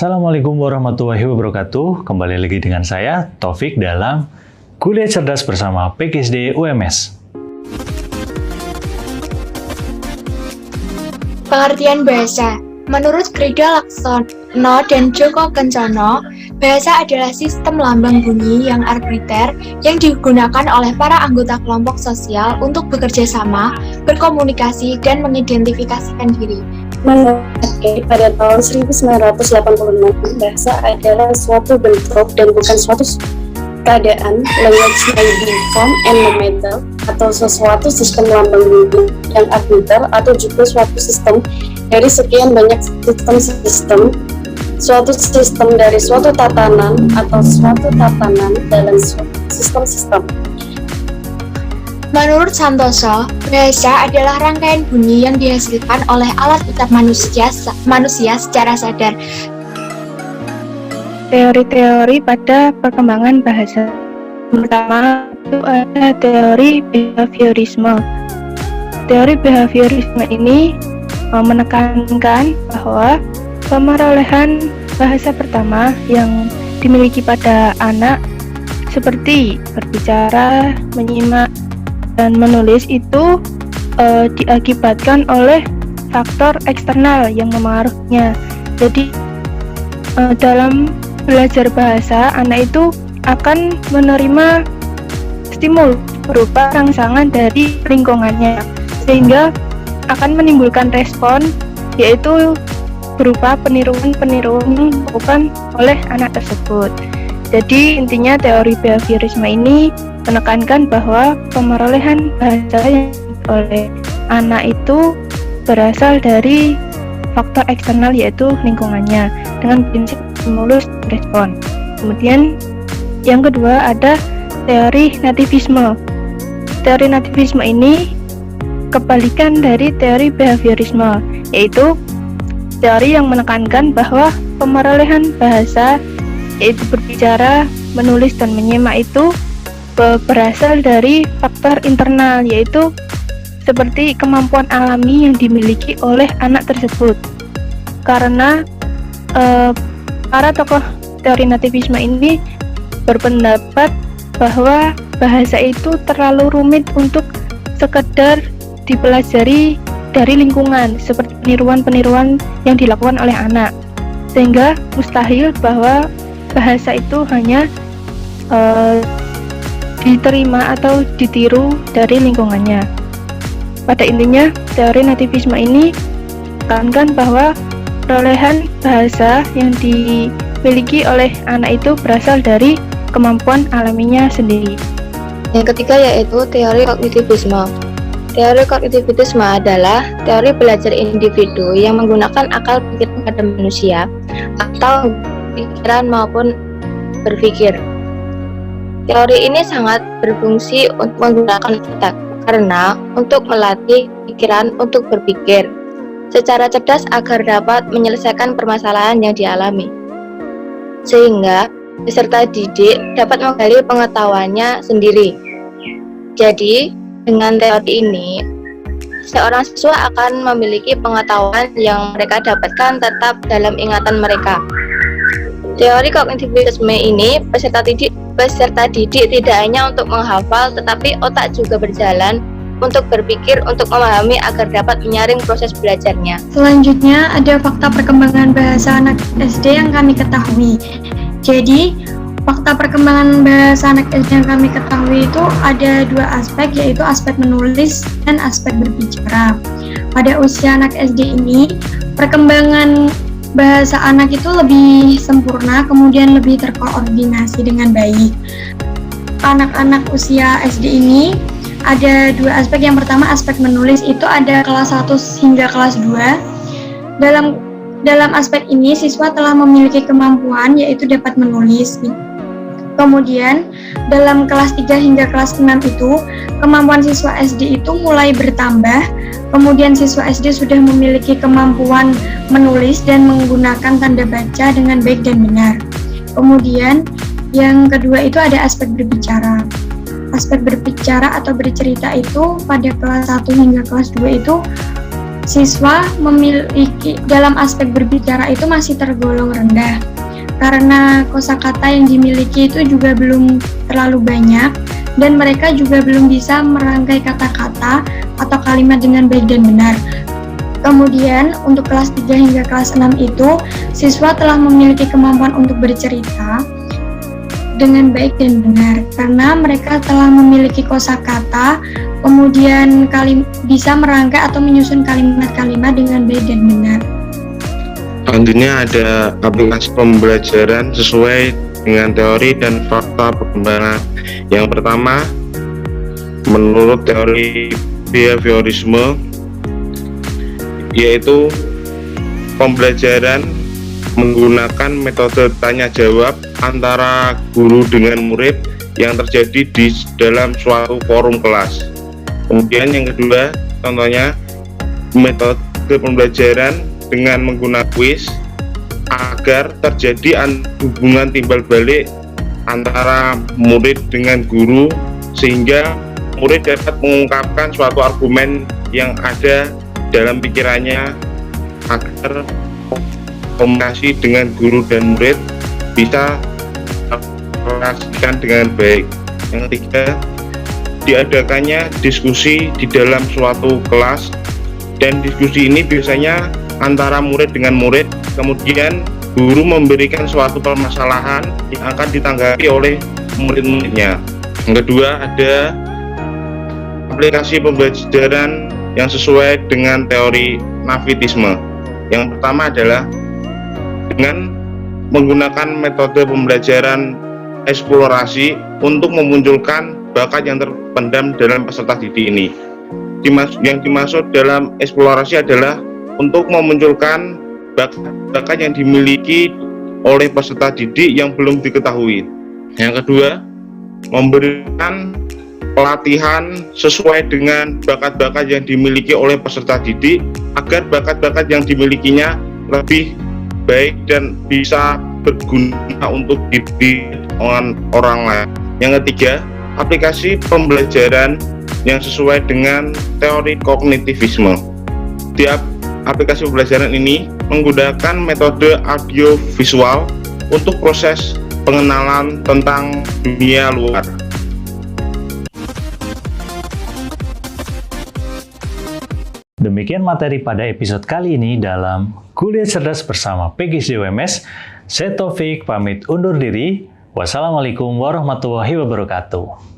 Assalamualaikum warahmatullahi wabarakatuh. Kembali lagi dengan saya, Taufik, dalam Kuliah Cerdas bersama PKSD UMS. Pengertian bahasa. Menurut Grida Laksono dan Joko Kencono, bahasa adalah sistem lambang bunyi yang arbitrter yang digunakan oleh para anggota kelompok sosial untuk bekerja sama, berkomunikasi, dan mengidentifikasikan diri. Pada tahun 1986, bahasa adalah suatu bentuk dan bukan suatu keadaan. Language may be form and matter, atau sesuatu sistem lambang bunyi yang arbiter, atau juga suatu sistem dari sekian banyak sistem-sistem, suatu sistem dari suatu tatanan, atau suatu tatanan dalam suatu sistem-sistem. Menurut Santoso, bahasa adalah rangkaian bunyi yang dihasilkan oleh alat ucap manusia secara sadar. Teori-teori pada perkembangan bahasa. Pertama, itu ada teori behaviorisme. Teori behaviorisme ini menekankan bahwa pemerolehan bahasa pertama yang dimiliki pada anak seperti berbicara, menyimak, dan menulis itu diakibatkan oleh faktor eksternal yang memengaruhinya. Jadi dalam belajar bahasa, anak itu akan menerima stimul berupa rangsangan dari lingkungannya, sehingga akan menimbulkan respon, yaitu berupa peniruan-peniruan yang dilakukan oleh anak tersebut. Jadi intinya teori behaviorisme ini menekankan bahwa pemerolehan bahasa yang oleh anak itu berasal dari faktor eksternal, yaitu lingkungannya, dengan prinsip stimulus respon. Kemudian yang kedua ada teori nativisme. Teori nativisme ini kebalikan dari teori behaviorisme, yaitu teori yang menekankan bahwa pemerolehan bahasa, yaitu berbicara, menulis, dan menyimak itu berasal dari faktor internal, yaitu seperti kemampuan alami yang dimiliki oleh anak tersebut. Karena para tokoh teori nativisme ini berpendapat bahwa bahasa itu terlalu rumit untuk sekedar dipelajari dari lingkungan, seperti peniruan-peniruan yang dilakukan oleh anak, sehingga mustahil bahwa bahasa itu hanya diterima atau ditiru dari lingkungannya. Pada intinya, teori nativisme ini menekankan bahwa perolehan bahasa yang dimiliki oleh anak itu berasal dari kemampuan alaminya sendiri. Yang ketiga yaitu teori kognitivisme. Teori kognitivisme adalah teori belajar individu yang menggunakan akal pikir pada manusia atau pikiran maupun berpikir. Teori ini sangat berfungsi untuk menggunakan otak, karena untuk melatih pikiran untuk berpikir secara cerdas agar dapat menyelesaikan permasalahan yang dialami. Sehingga peserta didik dapat menggali pengetahuannya sendiri. Jadi, dengan teori ini, seorang siswa akan memiliki pengetahuan yang mereka dapatkan tetap dalam ingatan mereka. Teori kognitivisme ini peserta didik tidak hanya untuk menghafal, tetapi otak juga berjalan untuk berpikir, untuk memahami agar dapat menyaring proses belajarnya. Selanjutnya ada fakta perkembangan bahasa anak SD yang kami ketahui. Jadi, fakta perkembangan bahasa anak SD yang kami ketahui itu ada dua aspek, yaitu aspek menulis dan aspek berbicara. Pada usia anak SD ini, perkembangan bahasa anak itu lebih sempurna, kemudian lebih terkoordinasi dengan baik. Anak-anak usia SD ini ada dua aspek. Yang pertama, aspek menulis itu ada kelas 1 hingga kelas 2. Dalam aspek ini, siswa telah memiliki kemampuan, yaitu dapat menulis. Kemudian, dalam kelas 3 hingga kelas 6 itu, kemampuan siswa SD itu mulai bertambah. Kemudian siswa SD sudah memiliki kemampuan menulis dan menggunakan tanda baca dengan baik dan benar. Kemudian, yang kedua itu ada aspek berbicara. Aspek berbicara atau bercerita itu pada kelas 1 hingga kelas 2 itu siswa memiliki dalam aspek berbicara itu masih tergolong rendah karena kosakata yang dimiliki itu juga belum terlalu banyak dan mereka juga belum bisa merangkai kata-kata atau kalimat dengan baik dan benar. Kemudian untuk kelas 3 hingga kelas 6 itu siswa telah memiliki kemampuan untuk bercerita dengan baik dan benar karena mereka telah memiliki kosakata, kemudian bisa merangkai atau menyusun kalimat-kalimat dengan baik dan benar. Selanjutnya ada aplikasi pembelajaran sesuai dengan teori dan fakta perkembangan. Yang pertama, menurut teori behaviorisme, yaitu pembelajaran menggunakan metode tanya jawab antara guru dengan murid yang terjadi di dalam suatu forum kelas. Kemudian yang kedua, contohnya metode pembelajaran dengan menggunakan kuis agar terjadi hubungan timbal balik antara murid dengan guru sehingga murid dapat mengungkapkan suatu argumen yang ada dalam pikirannya agar komunikasi dengan guru dan murid bisa terrealisasikan dengan baik. Yang ketiga, diadakannya diskusi di dalam suatu kelas dan diskusi ini biasanya antara murid dengan murid, kemudian guru memberikan suatu permasalahan yang akan ditanggapi oleh murid-muridnya. Yang kedua, ada aplikasi pembelajaran yang sesuai dengan teori Navitisme. Yang pertama adalah dengan menggunakan metode pembelajaran eksplorasi untuk memunculkan bakat yang terpendam dalam peserta didik ini. Yang dimaksud dalam eksplorasi adalah untuk memunculkan bakat yang dimiliki oleh peserta didik yang belum diketahui. Yang kedua, memberikan pelatihan sesuai dengan bakat-bakat yang dimiliki oleh peserta didik agar bakat-bakat yang dimilikinya lebih baik dan bisa berguna untuk didik orang lain. Yang ketiga, aplikasi pembelajaran yang sesuai dengan teori kognitivisme. Di aplikasi pembelajaran ini menggunakan metode audio visual untuk proses pengenalan tentang dunia luar. Demikian materi pada episode kali ini dalam Kuliah Cerdas bersama PGSD UMS. Saya Taufik pamit undur diri. Wassalamualaikum warahmatullahi wabarakatuh.